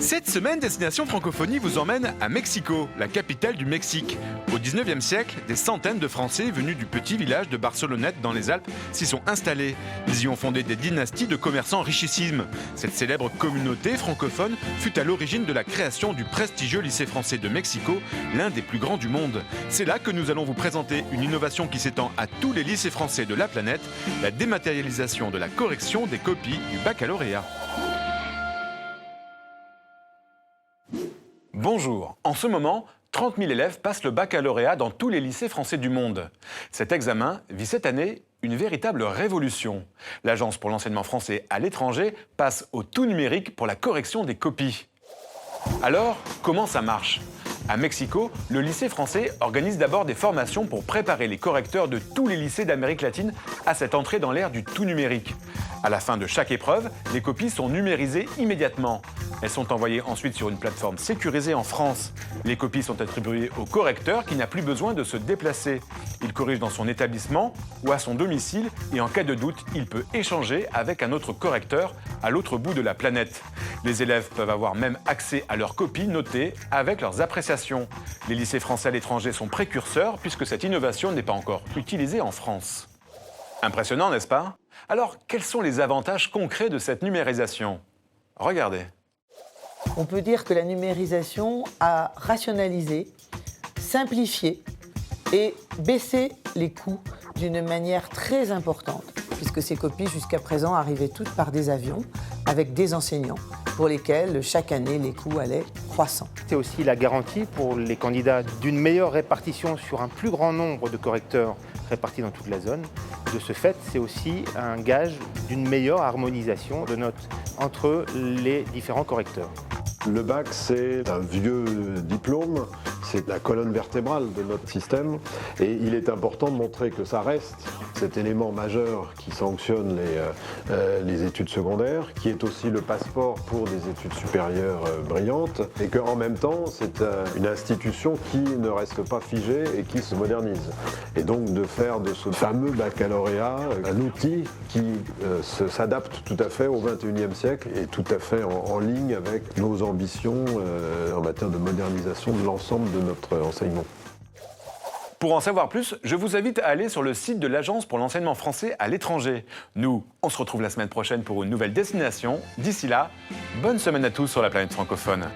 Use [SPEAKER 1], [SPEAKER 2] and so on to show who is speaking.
[SPEAKER 1] Cette semaine, Destination Francophonie vous emmène à Mexico, la capitale du Mexique. Au 19e siècle, des centaines de Français venus du petit village de Barcelonnette dans les Alpes s'y sont installés. Ils y ont fondé des dynasties de commerçants richissimes. Cette célèbre communauté francophone fut à l'origine de la création du prestigieux lycée français de Mexico, l'un des plus grands du monde. C'est là que nous allons vous présenter une innovation qui s'étend à tous les lycées français de la planète, la dématérialisation de la correction des copies du baccalauréat. Bonjour. En ce moment, 30 000 élèves passent le baccalauréat dans tous les lycées français du monde. Cet examen vit cette année une véritable révolution. L'Agence pour l'enseignement français à l'étranger passe au tout numérique pour la correction des copies. Alors, comment ça marche ? À Mexico, le lycée français organise d'abord des formations pour préparer les correcteurs de tous les lycées d'Amérique latine à cette entrée dans l'ère du tout numérique. À la fin de chaque épreuve, les copies sont numérisées immédiatement. Elles sont envoyées ensuite sur une plateforme sécurisée en France. Les copies sont attribuées au correcteur qui n'a plus besoin de se déplacer. Il corrige dans son établissement ou à son domicile et en cas de doute, il peut échanger avec un autre correcteur à l'autre bout de la planète. Les élèves peuvent avoir même accès à leurs copies notées avec leurs appréciations. Les lycées français à l'étranger sont précurseurs puisque cette innovation n'est pas encore utilisée en France. Impressionnant, n'est-ce pas ? Alors, quels sont les avantages concrets de cette numérisation ? Regardez.
[SPEAKER 2] On peut dire que la numérisation a rationalisé, simplifié et baissé les coûts d'une manière très importante, puisque ces copies jusqu'à présent arrivaient toutes par des avions avec des enseignants pour lesquels chaque année les coûts allaient croissant.
[SPEAKER 3] C'est aussi la garantie pour les candidats d'une meilleure répartition sur un plus grand nombre de correcteurs répartis dans toute la zone. De ce fait, c'est aussi un gage d'une meilleure harmonisation de notes entre les différents correcteurs.
[SPEAKER 4] Le bac, c'est un vieux diplôme, c'est la colonne vertébrale de notre système et il est important de montrer que ça reste cet élément majeur qui sanctionne les études secondaires, qui est aussi le passeport pour des études supérieures brillantes et qu'en même temps, c'est une institution qui ne reste pas figée et qui se modernise. Et donc de faire de ce fameux baccalauréat un outil qui s'adapte tout à fait au XXIe siècle et tout à fait en ligne avec nos ambitions en matière de modernisation de l'ensemble de notre enseignement.
[SPEAKER 1] Pour en savoir plus, je vous invite à aller sur le site de l'Agence pour l'enseignement français à l'étranger. Nous, on se retrouve la semaine prochaine pour une nouvelle destination. D'ici là, bonne semaine à tous sur la planète francophone.